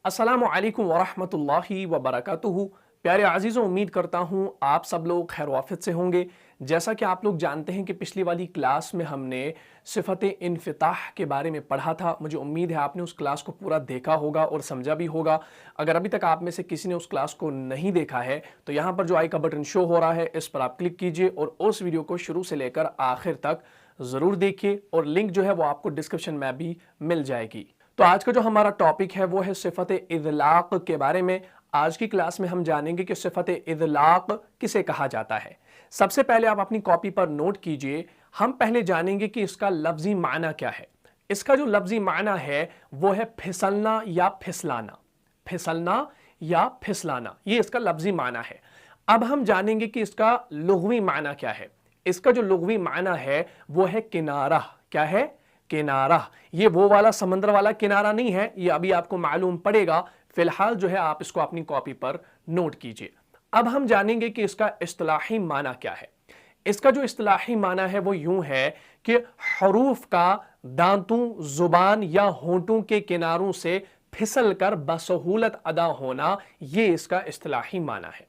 अस्सलामु अलैकुम वरहमतुल्लाहि वबरकातुहू। प्यारे अजीज़ों, उम्मीद करता हूँ आप सब लोग खैर वाफियत से होंगे। जैसा कि आप लोग जानते हैं कि पिछली वाली क्लास में हमने सिफ़त इन्फ़िताह के बारे में पढ़ा था। मुझे उम्मीद है आपने उस क्लास को पूरा देखा होगा और समझा भी होगा। अगर अभी तक आप में से किसी ने उस क्लास को नहीं देखा है तो यहाँ पर जो आई का बटन शो हो रहा है इस पर आप क्लिक कीजिए और उस वीडियो को शुरू से लेकर आखिर तक ज़रूर देखिए और लिंक जो है वो आपको डिस्क्रिप्शन में भी मिल जाएगी। तो आज का जो हमारा टॉपिक है वो है सिफ़त इज़लाक़ के बारे में। आज की क्लास में हम जानेंगे कि सिफ़त इज़लाक़ किसे कहा जाता है। सबसे पहले आप अपनी कॉपी पर नोट कीजिए, हम पहले जानेंगे कि इसका लफ्ज़ी माना क्या है। इसका जो लफ्ज़ी माना है वो है फिसलना या फिसलाना। फिसलना या फिसलाना, ये इसका लफ्ज़ी माना है। अब हम जानेंगे कि इसका लुग़वी माना क्या है। इसका जो लुग़वी माना है वो है किनारा। क्या है? किनारा। ये वो वाला समंदर वाला किनारा नहीं है, ये अभी आपको मालूम पड़ेगा। फिलहाल जो है आप इसको अपनी कॉपी पर नोट कीजिए। अब हम जानेंगे कि इसका इस्तिलाही माना क्या है। इसका जो इस्तिलाही माना है वो यूं है कि हरूफ का दांतों, जुबान या होंठों के किनारों से फिसल कर बसहूलत अदा होना, ये इसका इस्तिलाही माना है।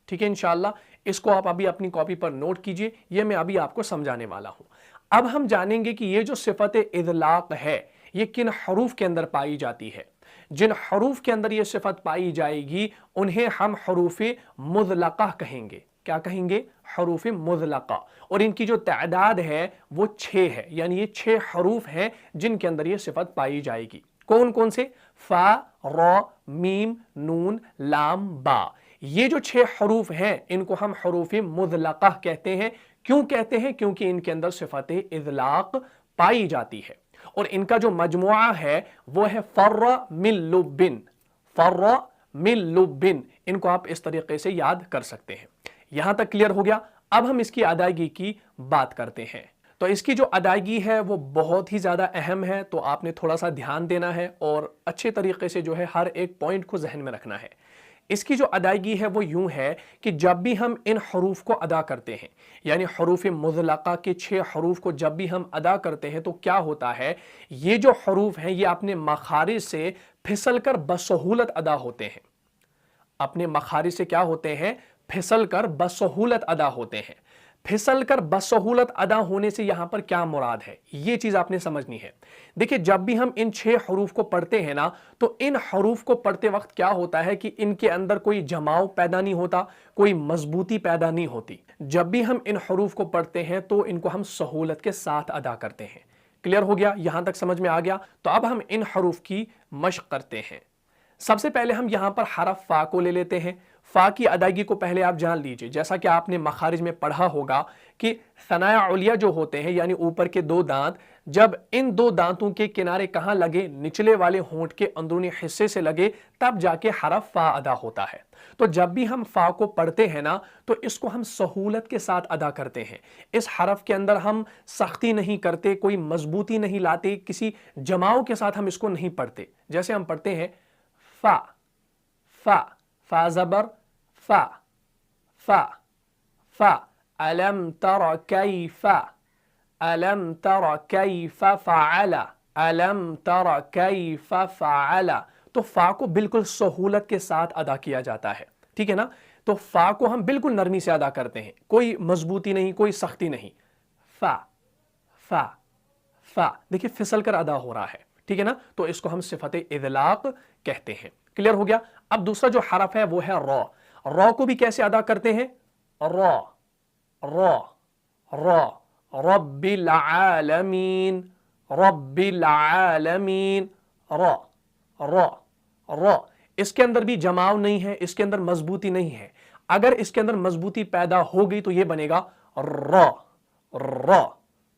ठीक है, इंशाअल्लाह इसको आप अभी अपनी कॉपी पर नोट कीजिए, ये मैं अभी आपको समझाने वाला हूं। अब हम जानेंगे कि ये जो सिफ़त इज़लाक़ है ये किन हरूफ के अंदर पाई जाती है। जिन हरूफ के अंदर ये सिफ़त पाई जाएगी उन्हें हम हरूफ मुज़लक़ा कहेंगे। क्या कहेंगे? हरूफ मुज़लक़ा। और इनकी जो तादाद है वो 6 है, यानी ये 6 हरूफ हैं जिनके अंदर ये सिफ़त पाई जाएगी। कौन कौन से? फा, रा, मीम, नून, लाम, बा। ये जो 6 हरूफ हैं इनको हम हरूफ मुज़लक़ा कहते हैं। क्यों कहते हैं? क्योंकि इनके अंदर सिफ़त इज़लाक़ पाई जाती है। और इनका जो मजमुआ है वो है फर्र मिन लुब्बिन। फर्र मिन लुब्बिन, इनको आप इस तरीके से याद कर सकते हैं। यहां तक क्लियर हो गया। अब हम इसकी अदायगी की बात करते हैं। तो इसकी जो अदायगी है वो बहुत ही ज़्यादा अहम है, तो आपने थोड़ा सा ध्यान देना है और अच्छे तरीके से जो है हर एक पॉइंट को जहन में रखना है। इसकी जो अदायगी है वो यूं है कि जब भी हम इन हरूफ को अदा करते हैं, यानी हरूफ मुज़लक़ा के 6 हरूफ को जब भी हम अदा करते हैं तो क्या होता है, ये जो हरूफ हैं ये अपने मखारिज से फिसल कर बसहूलत अदा होते हैं। अपने मखारिज से क्या होते हैं? फिसल कर बसहूलत अदा होते हैं। फिसल कर बसहूलत अदा होने से यहां पर क्या मुराद है, यह चीज आपने समझनी है। देखिए, जब भी हम इन 6 हरूफ को पढ़ते हैं ना, तो इन हरूफ को पढ़ते वक्त क्या होता है कि इनके अंदर कोई जमाव पैदा नहीं होता, कोई मजबूती पैदा नहीं होती। जब भी हम इन हरूफ को पढ़ते हैं तो इनको हम सहूलत के साथ अदा करते हैं। क्लियर हो गया? यहां तक समझ में आ गया? तो अब हम इन हरूफ की मशक करते हैं। सबसे पहले हम यहां पर हरफ फा को ले लेते हैं। फा की अदायगी को पहले आप जान लीजिए। जैसा कि आपने मखारिज में पढ़ा होगा कि सनाया उलिया जो होते हैं, यानी ऊपर के 2 दांत, जब इन 2 दांतों के किनारे कहां लगे? निचले वाले होंठ के अंदरूनी हिस्से से लगे, तब जाके हरफ फा अदा होता है। तो जब भी हम फा को पढ़ते हैं ना, तो इसको हम सहूलत के साथ अदा करते हैं। इस हरफ के अंदर हम सख्ती नहीं करते, कोई मजबूती नहीं लाते, किसी जमाव के साथ हम इसको नहीं पढ़ते। जैसे हम पढ़ते हैं फा, फा, फा ज़बर फा, फा, फा, अलम तरा कैफा, अलम तरा कैफा फ़अला, अलम तरा कैफा फ़अला। तो फा को बिल्कुल सहूलत के साथ अदा किया जाता है। ठीक है ना? तो फा को हम बिल्कुल नरमी से अदा करते हैं, कोई मजबूती नहीं, कोई सख्ती नहीं। फा, फा, फा, देखिए फिसल कर अदा हो रहा है। ठीक है ना? तो इसको हम सिफ़त इज़लाक़ कहते हैं। क्लियर हो गया? अब दूसरा जो हरफ है वो है रॉ। रॉ को भी कैसे अदा करते हैं? रॉ, रॉ, रॉ, रब्बिल आलमीन, रब्बिल आलमीन, रॉ, रॉ, रॉ। इसके अंदर भी जमाव नहीं है, इसके अंदर मजबूती नहीं है। अगर इसके अंदर मजबूती पैदा हो गई तो यह बनेगा रॉ, रॉ,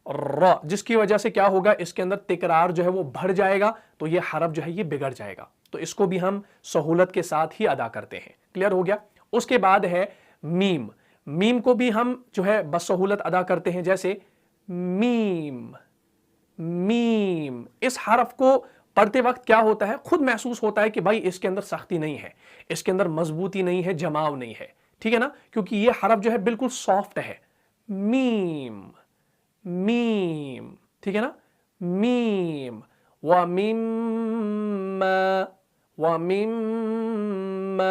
रॉ, जिसकी वजह से क्या होगा, इसके अंदर तिकरार जो है वो बढ़ जाएगा, तो ये हरफ जो है ये बिगड़ जाएगा। तो इसको भी हम सहूलत के साथ ही अदा करते हैं। क्लियर हो गया? उसके बाद है मीम। मीम को भी हम जो है बसहूलत अदा करते हैं। जैसे मीम, मीम। इस हरफ को पढ़ते वक्त क्या होता है, खुद महसूस होता है कि भाई इसके अंदर सख्ती नहीं है, इसके अंदर मजबूती नहीं है, जमाव नहीं है। ठीक है ना? क्योंकि ये हरफ जो है बिल्कुल सॉफ्ट है। Meme, meme. ठीक है ना? मीम। व मिम्मा, وَمِمَّا.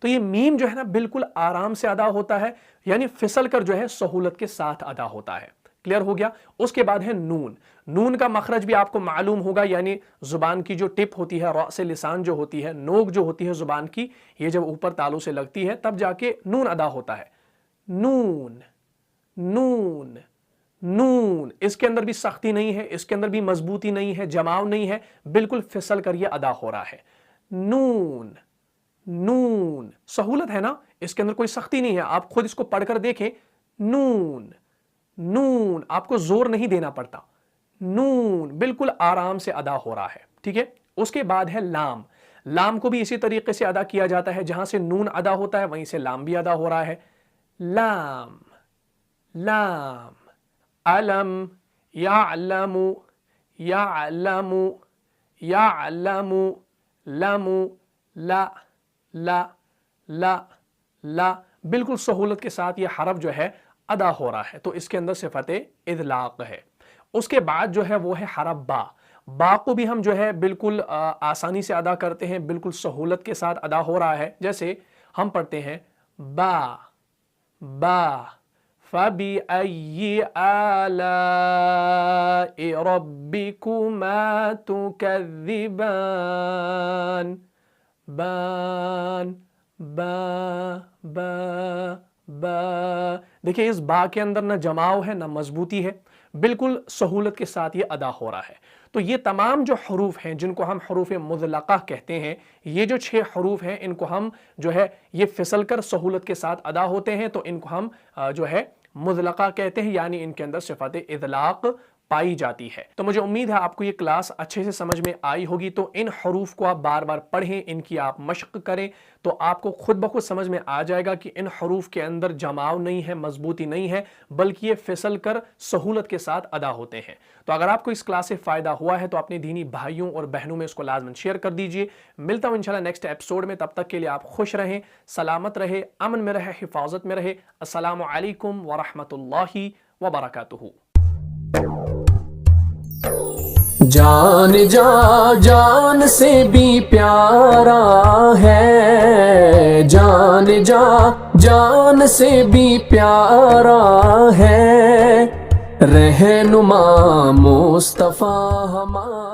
تو یہ میم جو ہے نا بالکل آرام سے ادا ہوتا ہے، یعنی پھسل کر جو ہے سہولت کے ساتھ ادا ہوتا ہے. کلیئر ہو گیا؟ اس کے بعد ہے نون. نون کا مخرج بھی آپ کو معلوم ہوگا، یعنی زبان کی جو ٹپ ہوتی ہے، رأس لسان جو ہوتی ہے، نوک جو ہوتی ہے زبان کی، یہ جب اوپر تالوں سے لگتی ہے تب جا کے نون ادا ہوتا ہے. نون نون نون. اس کے اندر بھی سختی نہیں ہے، اس کے اندر بھی مضبوطی نہیں ہے، جماؤ نہیں ہے، بالکل پھسل کر یہ ادا ہو رہا ہے. نون نون. سہولت ہے نا، اس کے اندر کوئی سختی نہیں ہے. آپ خود اس کو پڑھ کر دیکھیں. نون نون. آپ کو زور نہیں دینا پڑتا. نون بالکل آرام سے ادا ہو رہا ہے. ٹھیک ہے. اس کے بعد ہے لام. لام کو بھی اسی طریقے سے ادا کیا جاتا ہے، جہاں سے نون ادا ہوتا ہے وہیں سے لام بھی ادا ہو رہا ہے. لام لام. علم یعلم یعلم یعلم. لم لا لا لا لا. بالکل سہولت کے ساتھ یہ حرف جو ہے ادا ہو رہا ہے، تو اس کے اندر صفت ادلاق ہے. اس کے بعد جو ہے وہ ہے حرف با. با کو بھی ہم جو ہے بالکل آسانی سے ادا کرتے ہیں، بالکل سہولت کے ساتھ ادا ہو رہا ہے. جیسے ہم پڑھتے ہیں با با. فَبِأَيِّ آلَاءِ رَبِّكُمَا تُكَذِّبَانِ. بان با با با. دیکھیں اس با کے اندر نہ جماؤ ہے نہ مضبوطی ہے، بالکل سہولت کے ساتھ یہ ادا ہو رہا ہے. تو یہ تمام جو حروف ہیں جن کو ہم حروف مطلقہ کہتے ہیں، یہ جو 6 حروف ہیں ان کو ہم جو ہے یہ پھسل کر سہولت کے ساتھ ادا ہوتے ہیں، تو ان کو ہم جو ہے مطلقہ کہتے ہیں، یعنی ان کے اندر صفت اطلاق پائی جاتی ہے. تو مجھے امید ہے آپ کو یہ کلاس اچھے سے سمجھ میں آئی ہوگی. تو ان حروف کو آپ بار بار پڑھیں، ان کی آپ مشق کریں، تو آپ کو خود بخود سمجھ میں آ جائے گا کہ ان حروف کے اندر جماؤ نہیں ہے، مضبوطی نہیں ہے، بلکہ یہ پھسل کر سہولت کے ساتھ ادا ہوتے ہیں. تو اگر آپ کو اس کلاس سے فائدہ ہوا ہے تو اپنے دینی بھائیوں اور بہنوں میں اس کو لازماً شیئر کر دیجئے. ملتا ہوں انشاءاللہ نیکسٹ ایپیسوڈ میں. تب تک کے لیے آپ خوش رہیں، سلامت رہے، امن میں رہے، حفاظت میں رہے. السلام علیکم ورحمۃ اللہ وبرکاتہ. جان جان سے بھی پیارا ہے، جان جان سے بھی پیارا ہے، رہنما مصطفیٰ ہمارا.